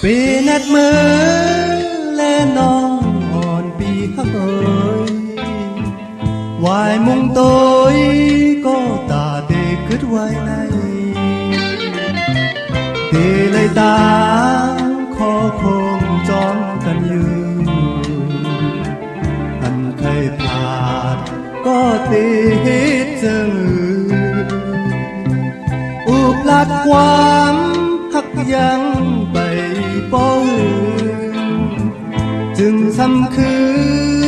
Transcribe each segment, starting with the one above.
ปีนัดมือและน้องอ่อนปีฮักเอ๋ยวายมุงโตยก็ตาเตคิดไว้ในเตเลยตาขอคงจองกันอยู่อันเคยผ่านก็ติดเจออุปลัดความหักยังไปป้อจึงซ้ำคื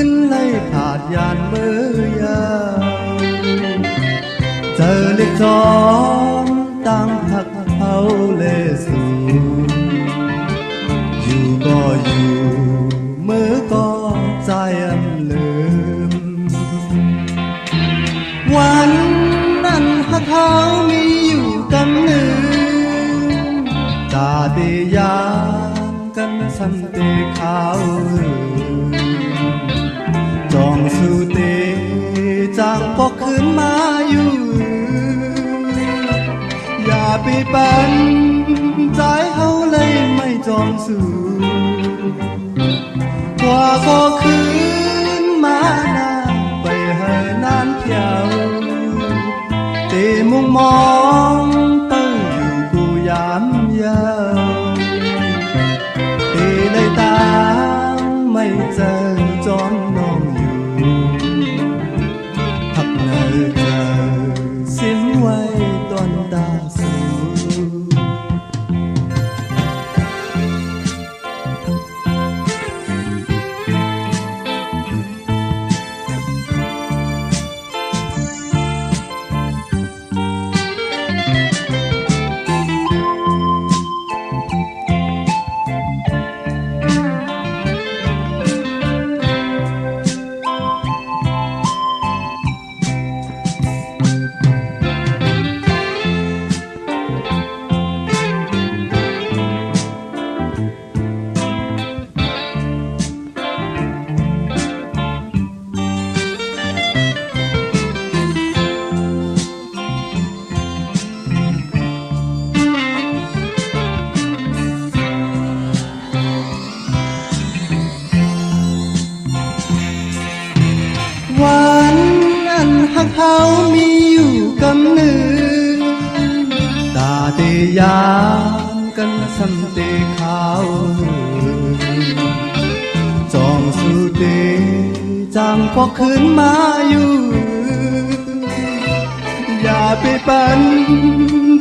นไล่ผาดยานเมื่อยาวเจอเล็กจอมตั้งหักเขาเลสูอยู่ก็อยู่เมื่อก็ใจอำลืมวันนั้นหักเขามีอยู่กันหนึ่งตาเดียานกันสันเตขาวจองสู่เตจางพอขึ้นมาอยู่อย่าไปปันใจเขาเลยไม่จองสู่กว่าก็คืนมานาไปเหินนานเที่ยวเตมุงมองเต้าอยู่กูยามยาวเตเลยตามไม่เจอจอนน้องอยู่พักเนอเจอสิ้นไว้ตอนตาสูวันนั้นหักเขามีอยู่กำหนึ่งตาเตยามกันสัมเตขาวจองสู่เตจางพอขึ้นมาอยู่อย่าไปปัน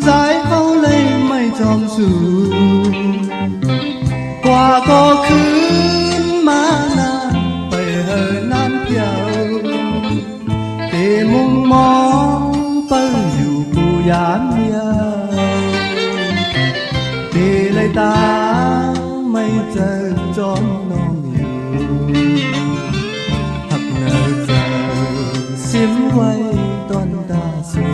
ใจเขาเลยไม่จองสู่กว่าก็คืนมานาไปเหินน้ำเที่ยวเตมุงมองเปิ้ลอยู่กูยามยาวเตเลยตาไม่เจอจอมน้องอยู่หักเนอเจอสิ้นไว้ตอนตาสู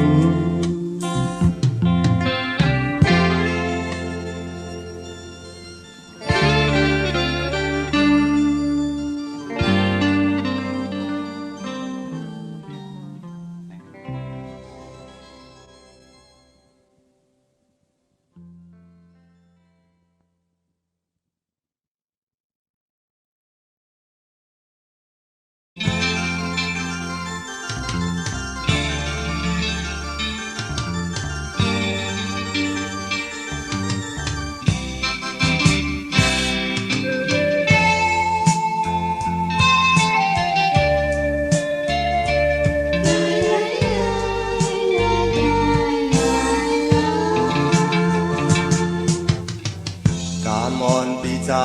ใจ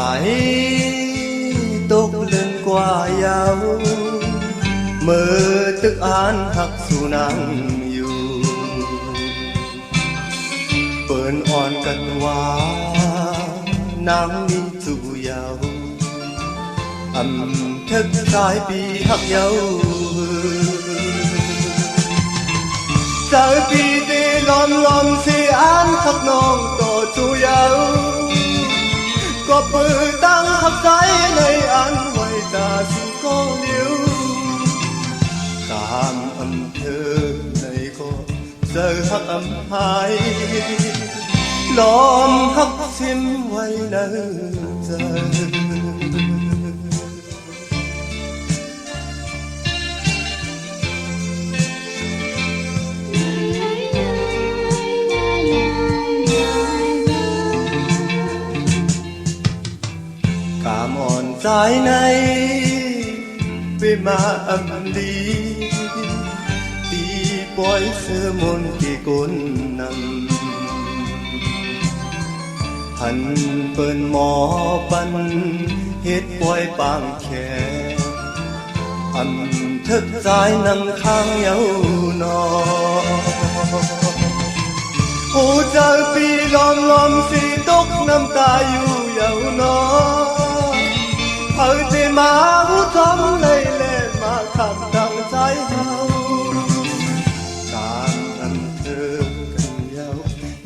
ตกเลื่อนกว่ายาวเมื่อตึกอ่านหักสู่นางอยู่เปิ่นอ่อนกันว่านางมีสู่ยาวอำทึกกายปีหักเยาเจอปีเตล้อมสิอ่านหักน้องต่อสู่ยาวก็เปิดตั้งหักใจในอันไว้ตาสู่ก็เลี้ยวตามอำเภอในก็เจอหักอำหาย ล้อมฮักซิมไว้ในใจกามอ่อนใจในไปมาอำลีตีปล่อยเสือมนกีกุนนำหันเปิ้นหมอปันเฮ็ดปล่อยปางแขอันทึกสายนังข้างเยาวนอหูเจอปีลอมลอมสีตกน้ำตาอยู่เยาวนอเอาใจมาหูทำเลยเล่มาคำตั้งใจเฮาการอันเธอกันเยา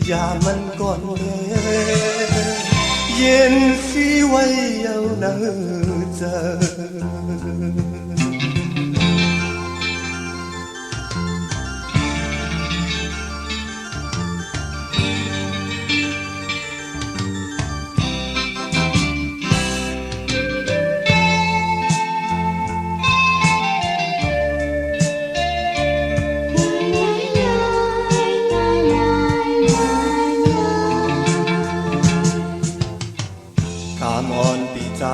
อย่ามันก่อนเลยเย็นสีไว้เยาเนอเจอใจ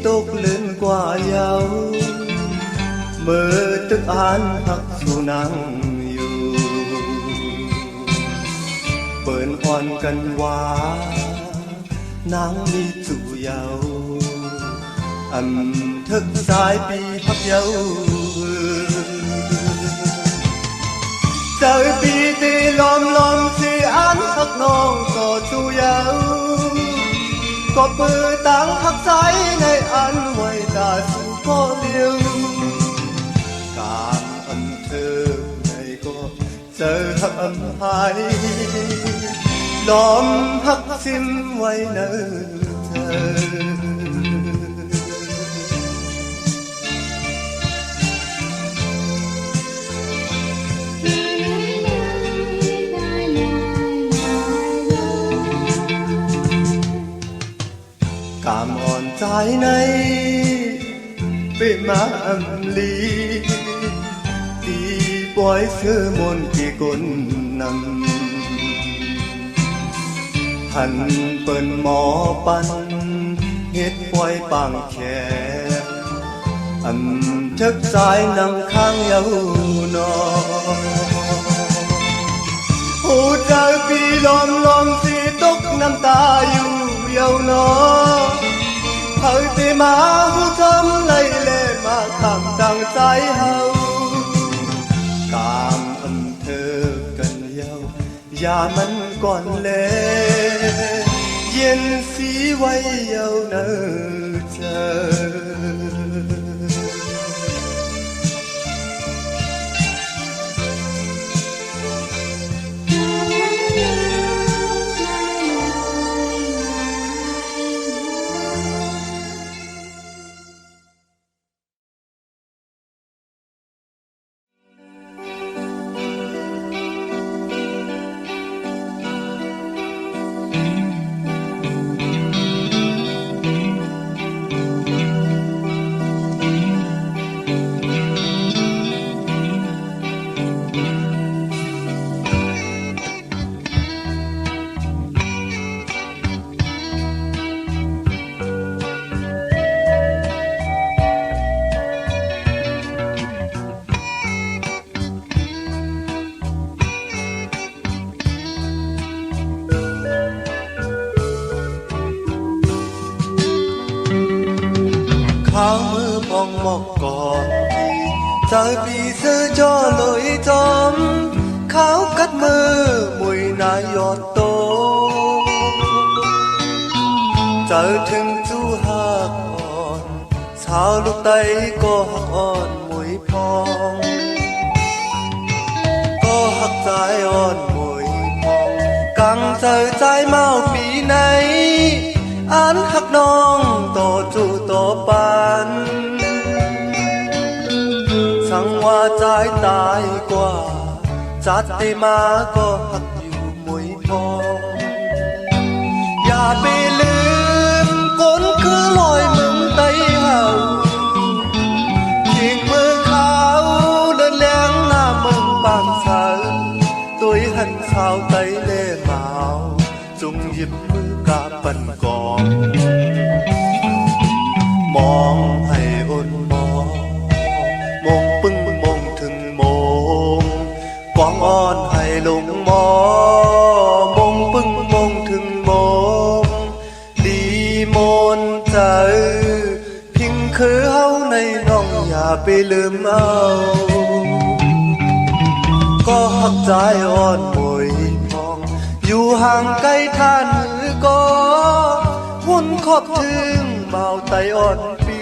ตกเลื่อนกว่าเยาเมื่อตึกอ่านพักสู่นั่งอยู่เปิ่นอ่อนกันว่านางมีสู่เยาอันทึกสายปีพักเยาเจอปีตีลอมลอมสีอ่านพักน้องต่อสู่เยาก็ปือตั้งหักใจในอันไว้ตาสู่ก็เลี้ยวการอันเธอในก็เจอหักอันหายล้อมหักซิมไว้เนอเธอกามอ่อนใจในเป็นมาอำลีตีปล่อยเสือมนกีกุนนำหันเปิ้นหมอปันเฮ็ดปล่อยปางแขอันทึกสายนังข้างเยาวนอหูเจอปีลอมลอมสีตกน้ำตาอยู่เยาวนอเอาแต่มาหูทำเลยเล่มาคำตั้งใจเฮากามอันเธอกันเยาอย่ามันก่อนเลยเย็นสีไว้เยาเนอเจอข้าวมือปองหมอกก่อนใจปีซื้อจอเลยจอมข้าวกัดมือมวยนายยอดโตเจอถึงจู้หักอ่อนสาวลูกไตก็หักอ่อนมวยพองก็หักใจอ่อนมวยพองกังเจอใจเมาปีไหนอันหักน้องต่อจูต่อปานสั่งว่าใจตายกว่าจัดได้มาก็หักอยู่มวย กองมองให้อุ่นมองมองปึ้งมองถึงมองกวางอ่อนให้ลงมองปึ้งมองถึงมองดีมนใจพิงคือเฮาในน้องอย่าไปลืมเอาก็หักใจอ่อนมวยพองอยู่ห่างไกลท่านหรือก็วุ่นขอบถึงเมาไตอ่อนปี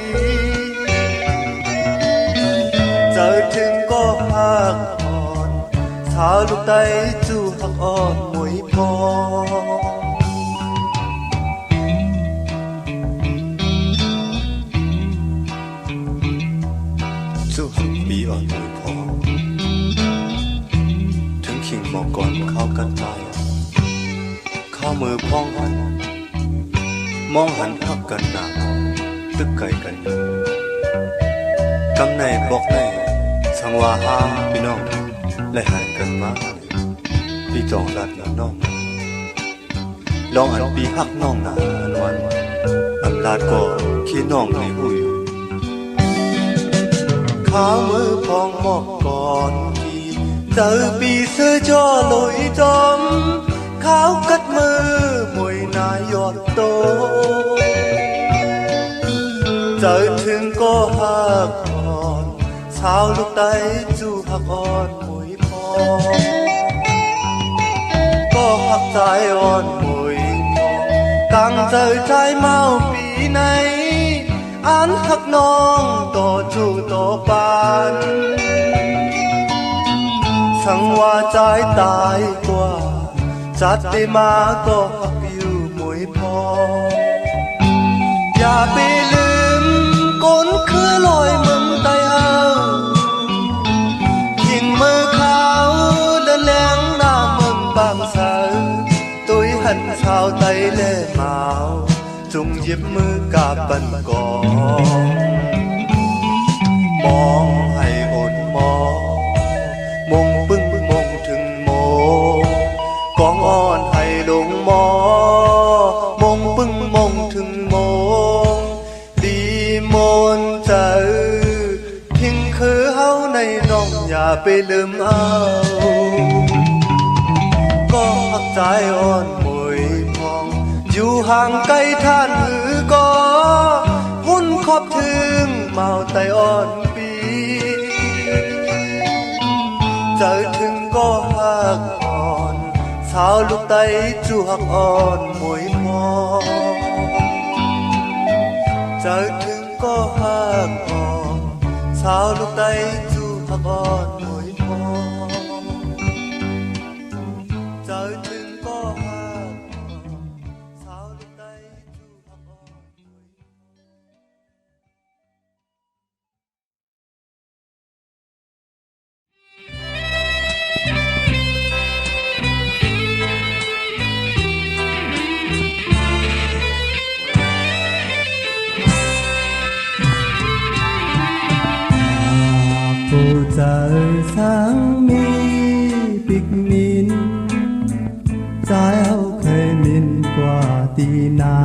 เจอถึงก็หักอ่อนสาวลูกไตจู่หักอ่อนมวยพองจู่หักปีอ่อนมวยพองถึงขิงบอกก่อนเข้ากันตายเข้ามือพ้องหันมองหันหักกันหนาตึกไก่กันกำในบอกในสังวาหาพี่น้องและหันกันมาพี่จองรัดน้องลองอันปีหักน้องหนาอันวันอันลาดก็ขี้น้องในหูอยู่ข้ามือพ้องมอกก่อนกี่เจอปีเสื้อจ่อลอยจอมขาวกัดมือมวยนายอดโตเจอถึงก็หักอ่อนสาวลูกไตจู่หักอ่อนมวยพอก็หักใจอ่อนมวยพอกางเจอใจเมาปีไหนอันหักน้องต่อจู่ต่อปานสังว่าใจตายกว่าจัดได้มาก็หักอยู่มวยพออย่าไปลืมก้นคือลอยมึงไตเฮายิงมือเขาเดินแรงหน้ามึงบางสาวตุยหันชาวไตเล่เมาจุงเย็บมือกาบันกองมองให้อ่อนมองปึ้งมองถึงมองกองอ่อนให้ลงมองปึ้งมองถึงมองดีมนใจพิงคือเฮาในน้องอย่าไปลืมเอาก็หักใจอ่อนมวยพองอยู่ห่างไกลท่านหรือก็หุ่นขอบถึงเมาไตอ่อนปีเจอถึงก็หักอ่อนสาวลูกไตจู่หักอ่อนมวยพองเจอถึงก็หักอ่อนสาวลูกไตจู่หักอ่อนมวยพองเจอถึงก็หักอ่อนสาวลูกไตจู่หักอ่อนผู้เจอสังมีปิกมินใจเอาเคยมินกว่าตีนา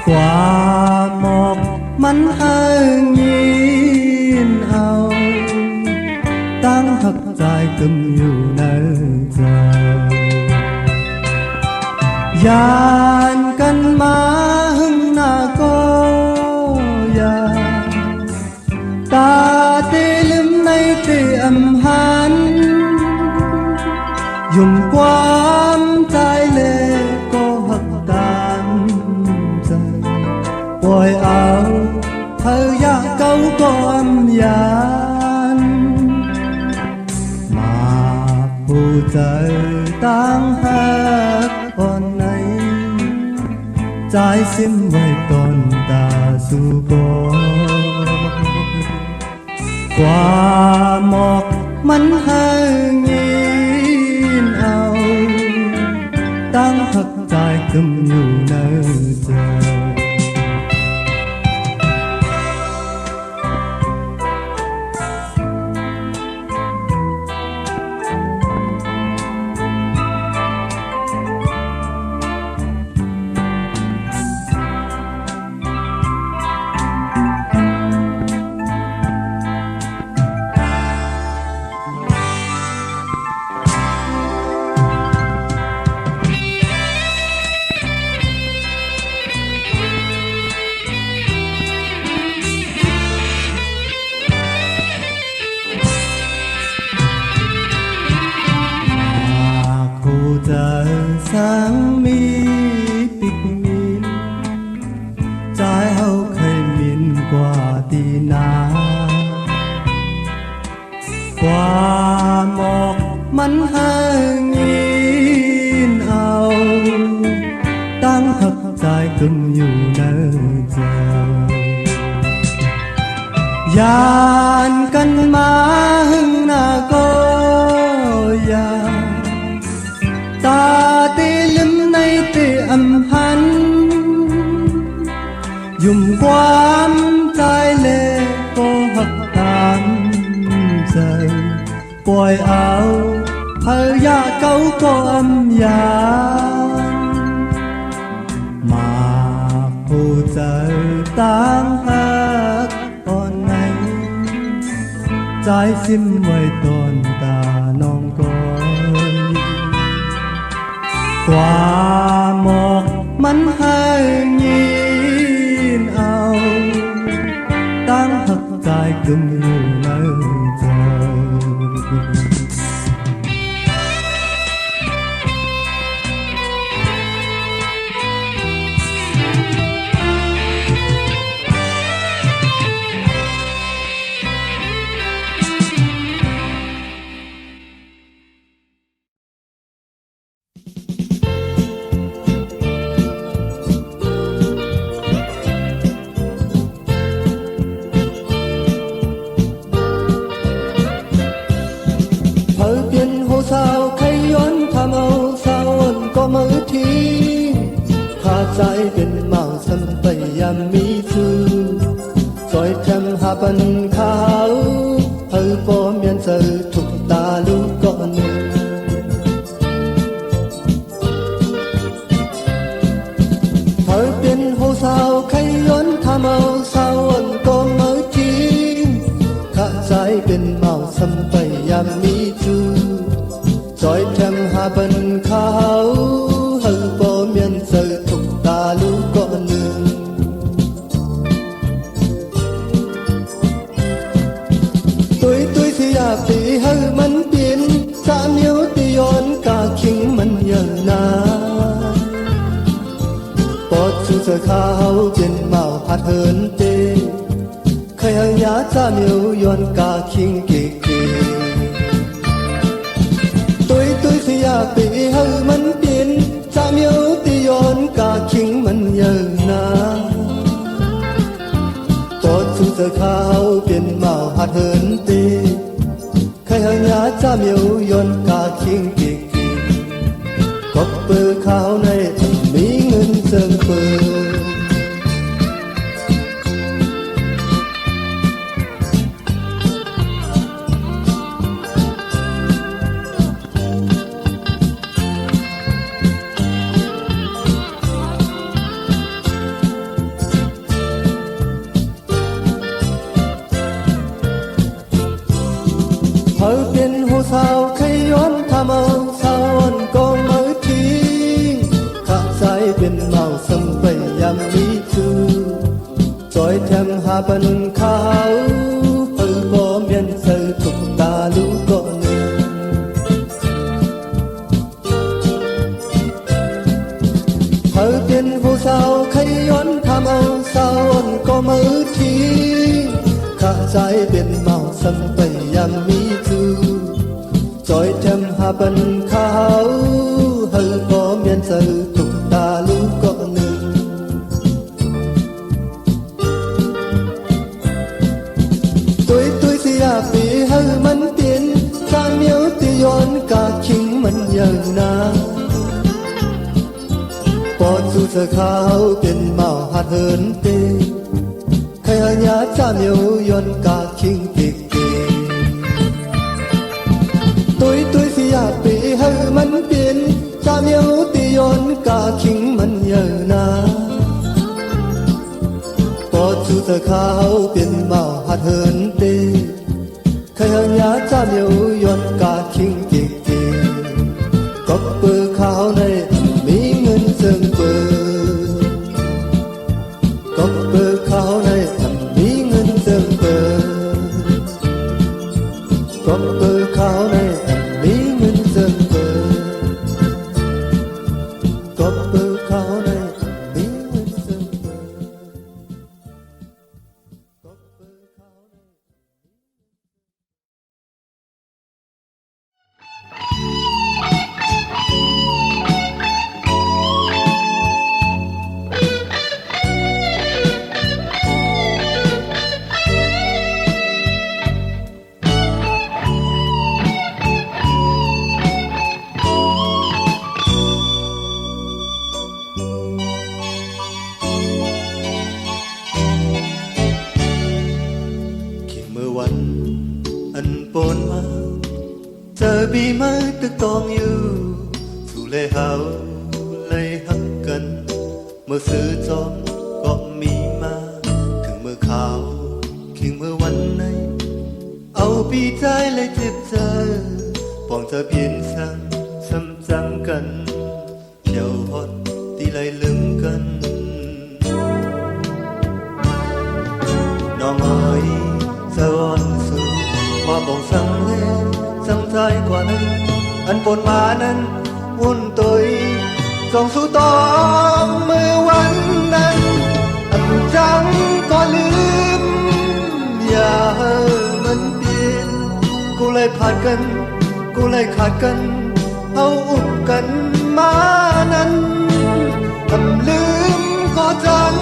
กว่าหมอกมันหางยินเอาตั้งหักใจกึมอยู่ในใจยานกันมาหึงหน้าก็ยาตาเตลืมในเตอำหันยุ่งความใจเล่ก็หักตามใจปล่อยเอาเธออยากเก่าก็อำยานมาผู้ใจต่างหักอ่อนในใจซิมไว้ตอนตาสู่ก่อนกว่าหมอกมันหางยินเอาตั้งหักใจกึมอยู่ในใจ ก กึ่งอยู่เนิ่นเจอยานกันมาหึงหน้าก็ยาตาตีลืมในตีอำพันยุ่มความใจเล่ก็หักตามใจปล่อยเอาพยาเก่าก็อำยานมาผู้ใจต่างหักตอนไหนใจซิมไว้ตอนตาน้องก่อนกว่าหมอกมันให้ยินเอาตั้งหักใจกึ่มอยู่ในใจsao khay yón tham âu sao ôn có mơ thi khá trái bên màu sâm tây yam mi sư rồi thêm hạ bần khao hơi bó miên giờ thuộc ta lưu con thời bên hồ sao khay yón tham âu sao ôn có mơ thi khá trái bên màu sâm tây yam mi sư rồi thêm hạ bần khao hơi bó miên giờ thuộc ta lưu con nương tôi thì bị hơi mắn biến xa miếu thì yón cả khinh mình nhờ na bỏ chú giờ khao biến màu hạt hơn tê khơi hơi nhá xa miếu yón cả khinh kỳ kỳ tôi thì bị hơi mắn biến xa miếu thì yón cả khinh mình nhờ na bỏ chú giờ khao biến màu hạt hơn tê khơi hơi nhá xa miếu yón cả khinh kỳ kỳ có bơ khao này mỹ ngân sơn bơ hơi bên hồ sao khay yón tham âu sao ôn có mơ thi khá trái bên màu sâm tây yam mi sư rồi thêm hạ bần khao hơi bó miên giờ thuộc ta lưu con hơi bên hồ sao khay yón tham âu sao ôn có mơ thi khá trái bên màu sâm tây yam mi rồi thêm hạ bần khao hơi có miên giờ thuộc ta lưu con nương tôi thì bị hơi mắn tiền xa miếu thì yón cả khinh mình nhờ na bỏ chú giờ khao biến màu hạt hơn tê khơi hơi nhá xa miếu yón cả khinh kỳ kỳ tôi thì bị hơi mắn biến xa miếu thì yón cả khinh mình nhờ na bỏ chú giờ khao biến màu hạt hơn tê khơi hơi nhá xa miếu yón cả khinh kỳ kỳ có bơ khao này mỹ ngân sơn bơ có bơ khao này mỹ ngân sơn bơ có bơ khao này mỹ ngân sơn bơ có bơ khao này mỹ ngân sơn bơ có bơ khao này เมื่อวันอันปนมาเจอบีมาตึกตองอยู่สู่เลยเฮาเลยหักกันเมื่อซื้อจอมก็มีมาถึงเมื่อขาวคิงเมื่อวันไหนเอาปีใจเลยเจ็บเจอปองเธอเพียนซ้ำจังกันเที่ยวฮอดที่เลยลืมกันน้องเอ๋ยเธออ่อนสูงว่าบ่งสั่งเลจำใจกว่านั้นอันปนมานั้นวุ่นตุยส่งสู่ตองเมื่อวันนั้นอันจังก็ลืมอย่าให้มันเปลี่ยนกูเลยผ่านกันกูเลยขาดกันเอาอุบกันมานั้นอันลืมก็จัง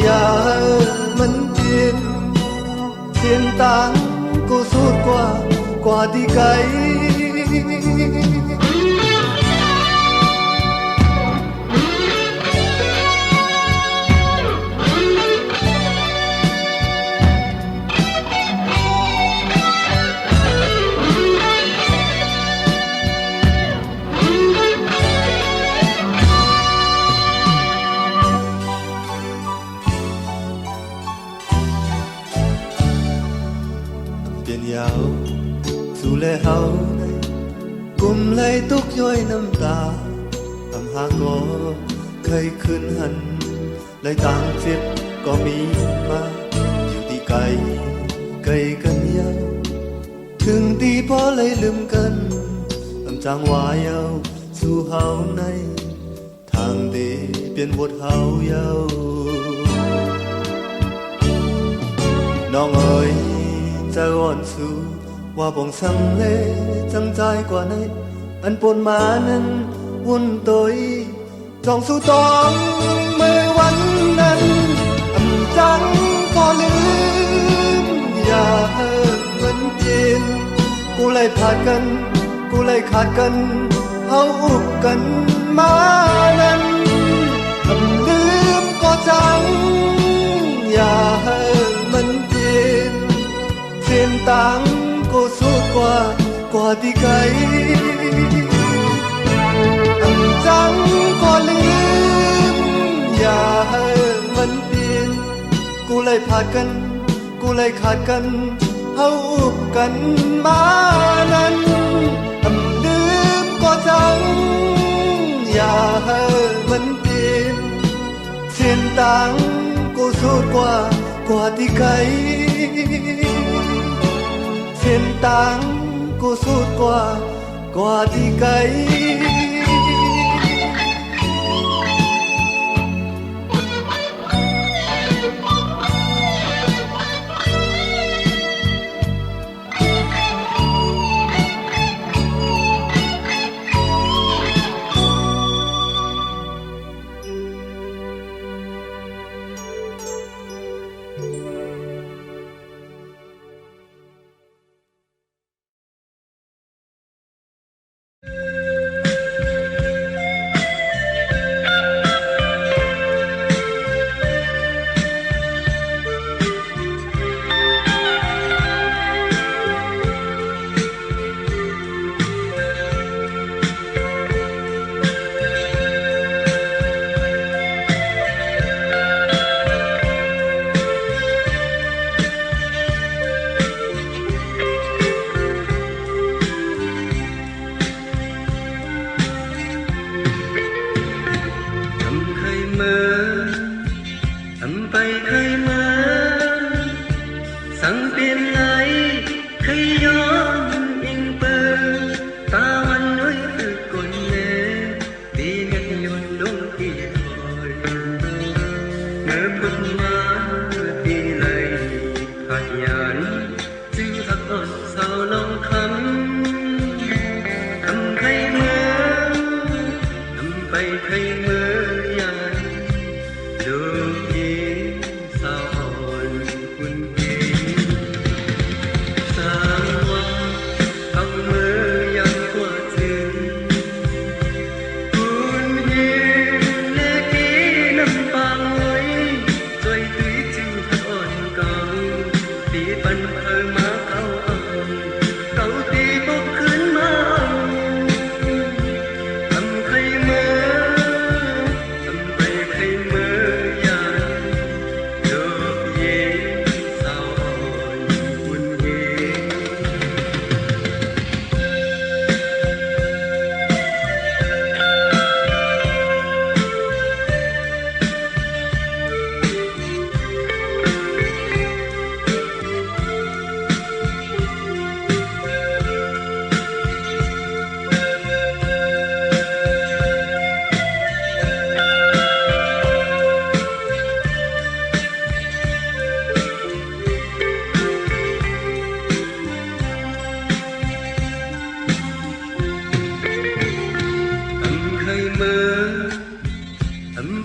อย่าให้มันเปลี่ยนเสียนต่างกูสุดกว่าที่ไกลยาวสู่แลเฮาในกุมเลยตุกย้อยน้ำตาทำหาก็เคยขึ้นหันเลยต่างเจ็บก็มีมาอยู่ที่ไกลกันยาวถึงตีพอเลยลืมกันทำจางวายาวสู่เฮาในทางเดเปลี่ยนบทเฮายาวน้องเอ๋ยจะอ่อนสู่ว่าบ่งสั่งเลจังใจกว่าในอันปนมานั้นวุ่นตุยจองสู่ตองเมื่อวันนั้นอำจังก็ลืมอย่าให้มันเปลี่ยนกูเลยผ่านกันกูเลยขาดกันเอาอุบกันมานั้นอำลืมก็จังอย่าให้มันเปลี่ยนเส้นต่างกูสุดกว่าที่ไกลอันจังก็ลืมอย่าให้มันเปลี่ยนกูเลยผ่านกันกูเลยขาดกันเอาอุบกันมานั้นอันลืมก็จังอย่าให้มันเปลี่ยนเส้นต่างกูสุดกว่าที่ไกลเส้นต่างกูสุดกว่าที่ไกล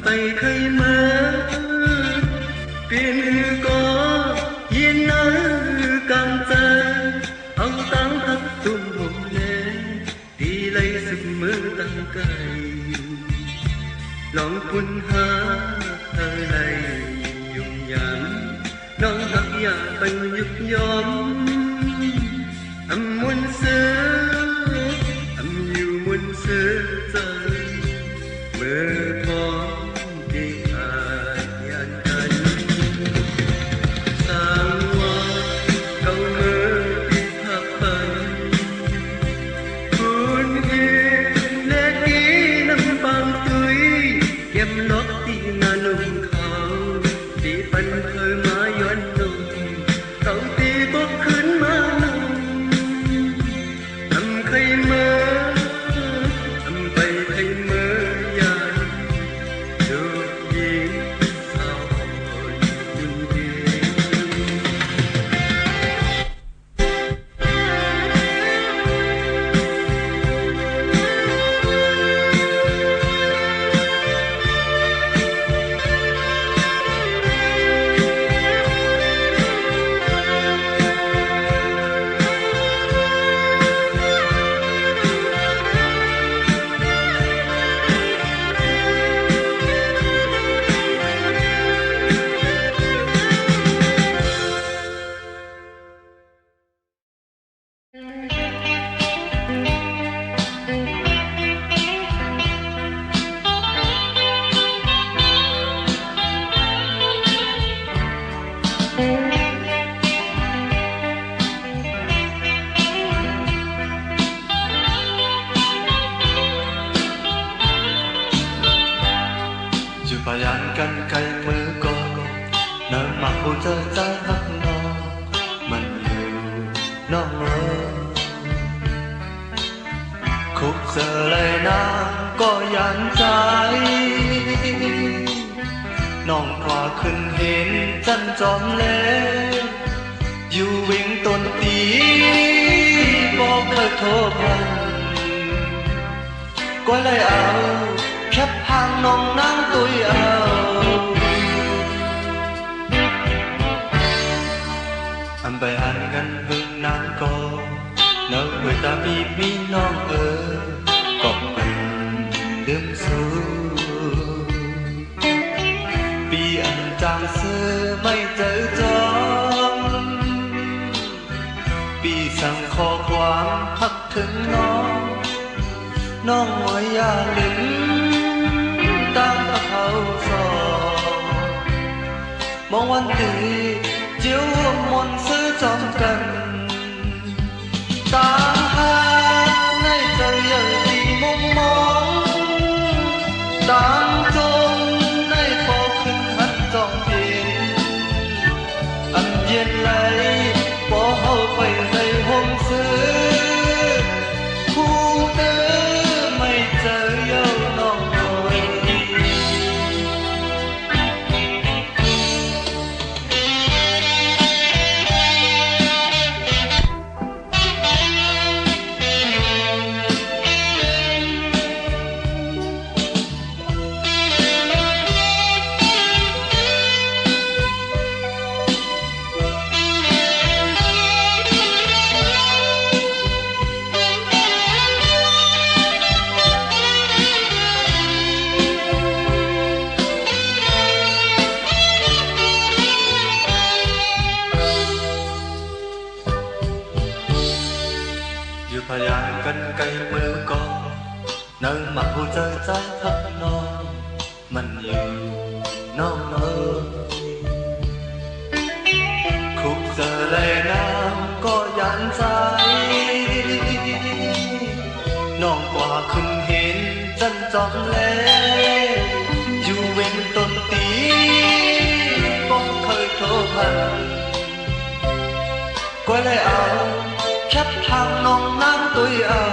bay khơi mơ biển có yên nắng càng chân ông tăng thấp tung hồn lên đi lấy sức mơ tăng cay lòng quân ha thơ này dùng nhàn non hấp ya bành nhục nhóm muôn sơ nhiều muôn sơ rơi mơ thoáng đi an cánh sang hoa câu mơ đi thắp bánh cuốn yên lên đi năm bằng tuổi em lót đi na nung khao đi phần thơ má yoan nung tàu đi bốc khấn má nung khơi mơ bay khơi mơ dài được gì sao hỏi đừng đi Bayan kan kay mơ có nở mặt hồ chơi trái hấp nó mình nhiều nó mơ khúc giờ lại nàng có dàn tráiน้อง qua ขึ้นเห็นจันจอมเล่อยู่วิ่งต้นตีบอกเคยโทรพันก็เลยเอาแคบห่างน้องนั่งตุยเอาไปอ่านกันหึงนางก็เนื้อเวตาบีบีน้องก็เป็นลืมสู้ปีอันจางเสื้อไม่เจอจอมปีสั่งขอความพักถึงน้องไว้อย่าลืมตามเขาสอนมองวันตีเจียวมนซื้อจอมกันตามหาในใจยังตีมองมองตามจมในพอขึ้นขัดจองเพียนอันเย็นไหลพอเข้าไปในห้องซื้อผู้เดินไม่เจอเย้าน้องหน่อยอยู่พยานกันไกลมือก่อนเนื้อหมักหูเจอใจทักนอนมันอยู่น้องเมื่อคุกเจอเลยน้ำก็ยันใจน้องกว่าขึ้นเห็นจันจอมเล่อยู่เว้นต้นตีบอกเคยโทรพันก็เลยเอาแคบทางน้องนั่งตุยเอา